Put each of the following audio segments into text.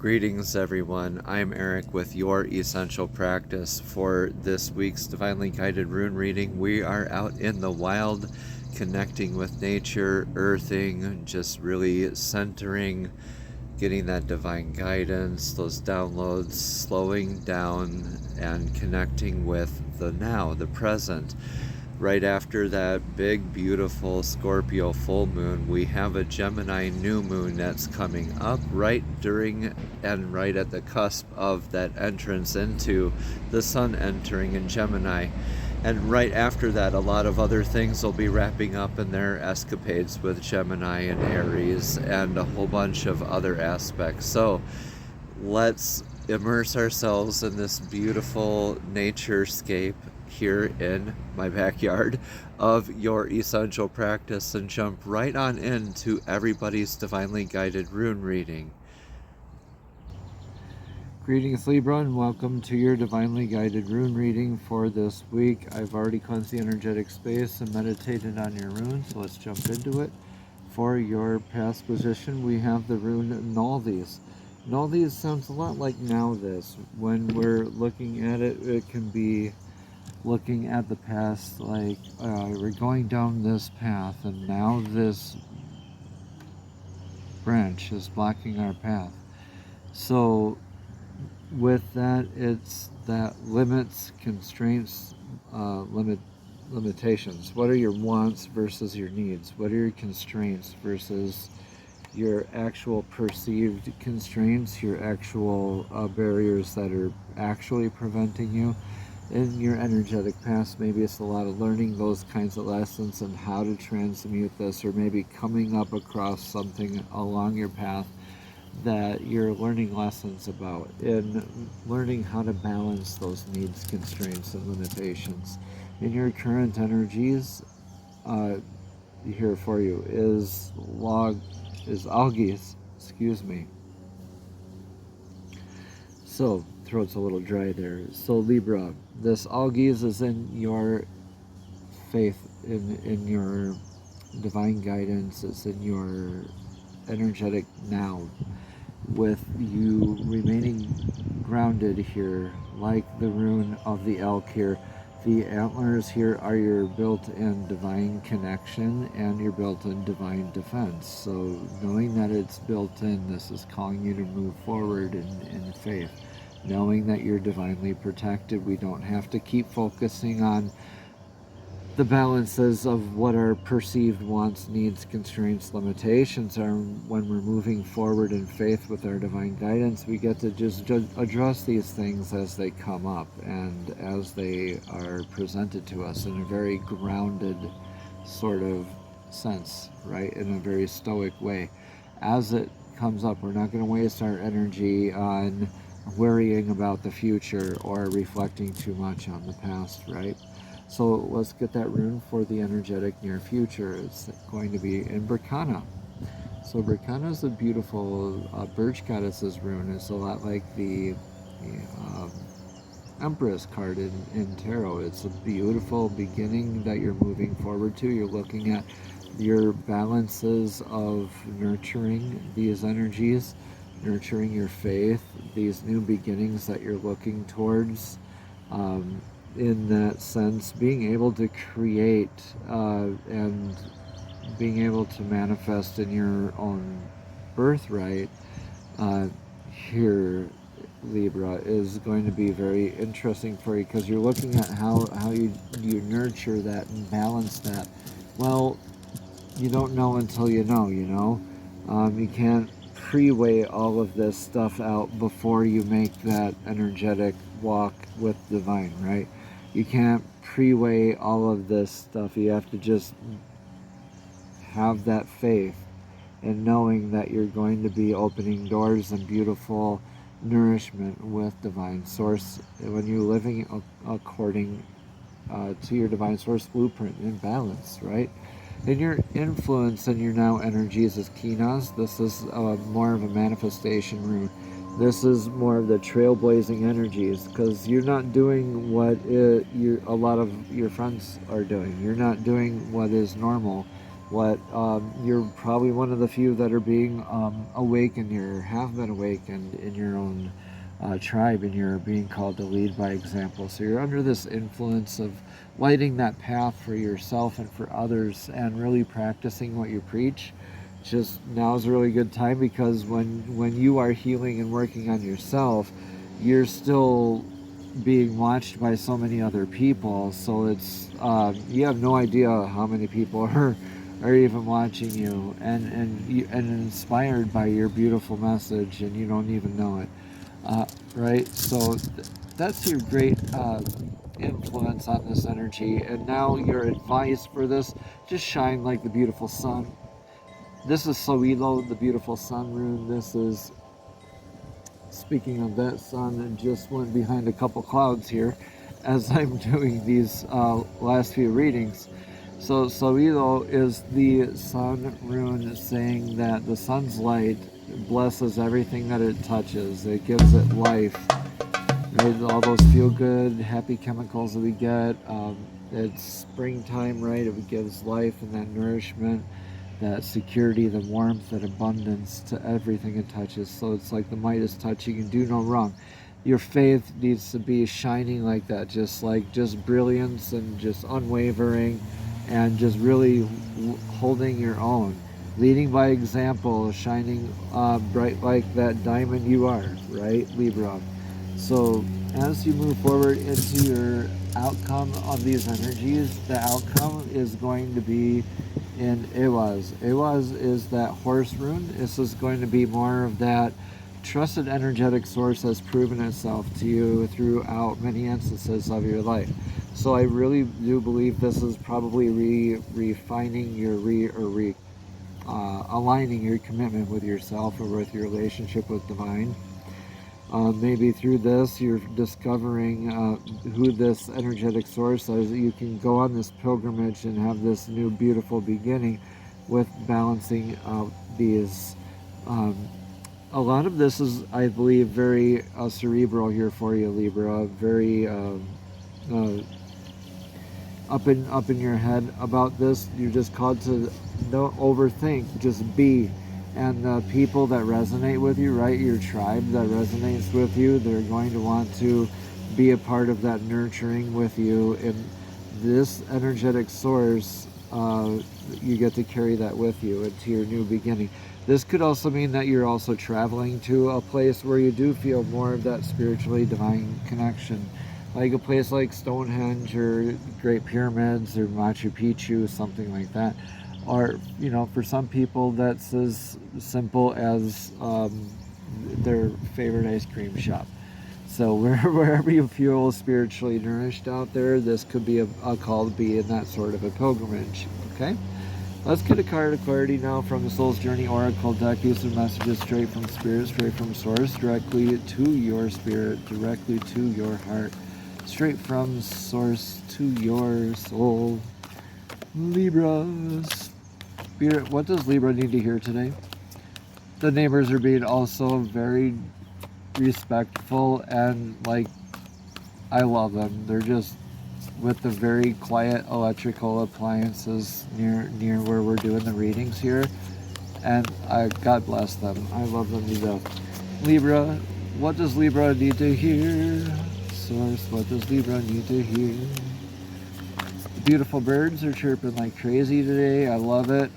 Greetings everyone, I'm Eric with Your Essential Practice. For this week's Divinely Guided Rune reading, we are out in the wild, connecting with nature, earthing, just really centering, getting that divine guidance, those downloads, slowing down and connecting with the now, the present. Right after that big, beautiful Scorpio full moon, we have a Gemini new moon that's coming up right during and right at the cusp of that entrance into the sun entering in Gemini. And right after that, a lot of other things will be wrapping up in their escapades with Gemini and Aries and a whole bunch of other aspects. So let's immerse ourselves in this beautiful naturescape here in my backyard of Your Essential Practice and jump right on into everybody's Divinely Guided Rune reading. Greetings Libra, and welcome to your Divinely Guided Rune reading for this week. I've already cleansed the energetic space and meditated on your rune, so let's jump into it. For your past position, we have the rune Null These. Null These sounds a lot like Now This. When we're looking at it, it can be looking at the past like we're going down this path and now this branch is blocking our path. So with that, it's that limits, constraints, limitations. What are your wants versus your needs? What are your constraints versus your actual perceived constraints, your actual barriers that are actually preventing you? In your energetic past, maybe it's a lot of learning those kinds of lessons and how to transmute this, or maybe coming up across something along your path that you're learning lessons about, in learning how to balance those needs, constraints, and limitations. In your current energies, here for you is algaes, excuse me. So, throat's a little dry there. So Libra, this algaes is in your faith, in your divine guidance, it's in your energetic now, with you remaining grounded here, like the rune of the elk here. The antlers here are your built-in divine connection and your built-in divine defense. So knowing that it's built in, this is calling you to move forward in faith. Knowing that you're divinely protected, we don't have to keep focusing on the balances of what our perceived wants, needs, constraints, limitations are. When we're moving forward in faith with our divine guidance, we get to just address these things as they come up and as they are presented to us in a very grounded sort of sense, right? In a very stoic way. As it comes up, we're not going to waste our energy on worrying about the future or reflecting too much on the past, right? So let's get that rune for the energetic near future. It's going to be in Berkana. So Berkana is a beautiful birch goddess's rune. It's a lot like the Empress card in tarot. It's a beautiful beginning that you're moving forward to. You're looking at your balances of nurturing these energies, nurturing your faith, these new beginnings that you're looking towards. In that sense, being able to create and being able to manifest in your own birthright here, Libra, is going to be very interesting for you, because you're looking at how you nurture that and balance that. Well, you don't know until you know, you can't pre-weigh all of this stuff out before you make that energetic walk with divine, right? You can't pre-weigh all of this stuff. You have to just have that faith and knowing that you're going to be opening doors and beautiful nourishment with divine source when you're living according to your divine source blueprint in balance, right? And your influence and your now energies is Kinas. This is more of a manifestation rune. This is more of the trailblazing energies, because you're not doing what a lot of your friends are doing. You're not doing what is normal. You're probably one of the few that are being awakened or have been awakened in your own tribe, and you're being called to lead by example. So you're under this influence of lighting that path for yourself and for others, and really practicing what you preach. Just now is a really good time, because when you are healing and working on yourself, you're still being watched by so many other people. So it's you have no idea how many people are even watching you, and inspired by your beautiful message, and you don't even know it. Right? So that's your great influence on this energy. And now your advice for this: just shine like the beautiful sun. This is Soilo, the beautiful sun rune. This is, speaking of that sun, and just went behind a couple clouds here as I'm doing these last few readings. So Soilo is the sun rune, saying that the sun's light blesses everything that it touches. It gives it life. Right? All those feel-good, happy chemicals that we get. It's springtime, right? It gives life and that nourishment, that security, the warmth, that abundance to everything it touches. So it's like the Midas touch. You can do no wrong. Your faith needs to be shining like that, just brilliance and just unwavering, and just really holding your own, leading by example, shining bright like that diamond you are, right, Libra? So as you move forward into your outcome of these energies, the outcome is going to be in Ewaz. Ewaz is that horse rune. This is going to be more of that trusted energetic source that's proven itself to you throughout many instances of your life. So I really do believe this is probably refining your aligning your commitment with yourself or with your relationship with divine. Maybe through this you're discovering who this energetic source is. You can go on this pilgrimage and have this new beautiful beginning with balancing out these. A lot of this is, I believe, very cerebral here for you, Libra. Very up in your head about this. You're just called to don't overthink, just be. And the people that resonate with you, right, your tribe that resonates with you, they're going to want to be a part of that nurturing with you. And this energetic source, you get to carry that with you into your new beginning. This could also mean that you're also traveling to a place where you do feel more of that spiritually divine connection, like a place like Stonehenge or Great Pyramids or Machu Picchu, something like that. Or, for some people, that's as simple as their favorite ice cream shop. So wherever you feel spiritually nourished out there, this could be a call to be in that sort of a pilgrimage. Okay? Let's get a card of clarity now from the Soul's Journey Oracle deck. These are messages straight from Spirit, straight from Source, directly to your spirit, directly to your heart, straight from Source to your soul. Libra Spirit, what does Libra need to hear today? The neighbors are being also very respectful, and I love them. They're just with the very quiet electrical appliances near where we're doing the readings here, and God bless them. I love them to death. Libra, what does Libra need to hear? Source, what does Libra need to hear? Beautiful birds are chirping like crazy today. I love it.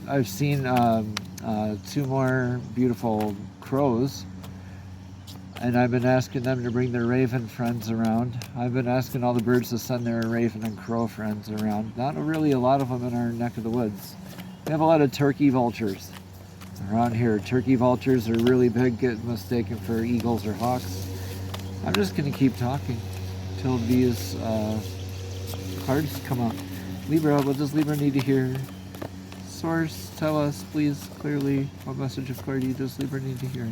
I've seen 2 more beautiful crows, and I've been asking them to bring their raven friends around. I've been asking all the birds to send their raven and crow friends around. Not really a lot of them in our neck of the woods. We have a lot of turkey vultures around here. Turkey vultures are really big, get mistaken for eagles or hawks. I'm just going to keep talking till these cards come up. Libra, what does Libra need to hear? Source, tell us, please, clearly, what message of clarity does Libra need to hear?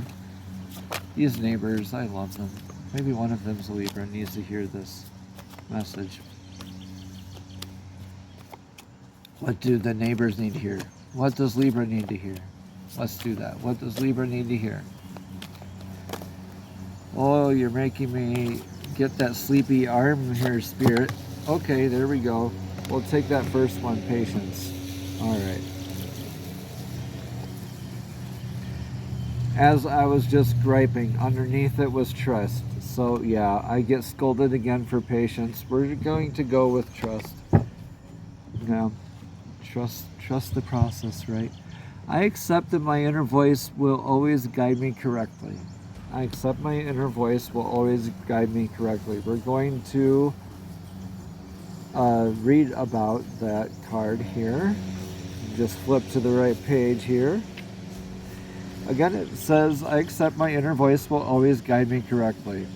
These neighbors, I love them. Maybe one of them's a Libra and needs to hear this message. What do the neighbors need to hear? What does Libra need to hear? Let's do that. What does Libra need to hear? Oh, you're making me get that sleepy arm here, Spirit. Okay, there we go. We'll take that first one, patience. All right. As I was just griping, underneath it was trust. So yeah, I get scolded again for patience. We're going to go with trust. Now, trust the process, right? I accept that my inner voice will always guide me correctly. I accept my inner voice will always guide me correctly. We're going to read about that card here. Just flip to the right page here. Again, it says, I accept my inner voice will always guide me correctly.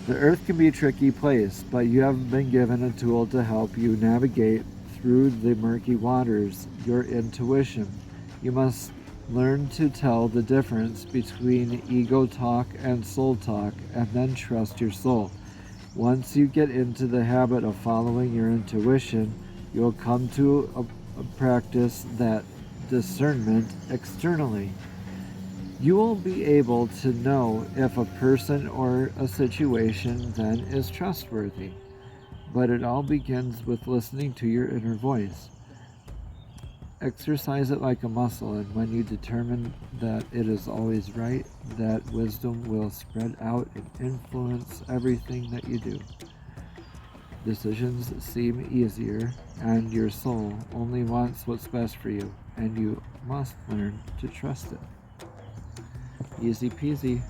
The earth can be a tricky place, but you have been given a tool to help you navigate through the murky waters, your intuition. You must learn to tell the difference between ego talk and soul talk, and then trust your soul. Once you get into the habit of following your intuition, you'll come to practice that discernment externally. You will be able to know if a person or a situation then is trustworthy. But it all begins with listening to your inner voice. Exercise it like a muscle, and when you determine that it is always right, that wisdom will spread out and influence everything that you do. Decisions seem easier, and your soul only wants what's best for you, and you must learn to trust it. Easy peasy.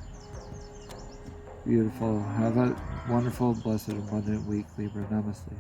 Beautiful. Have a wonderful, blessed, abundant week, Libra. Namaste.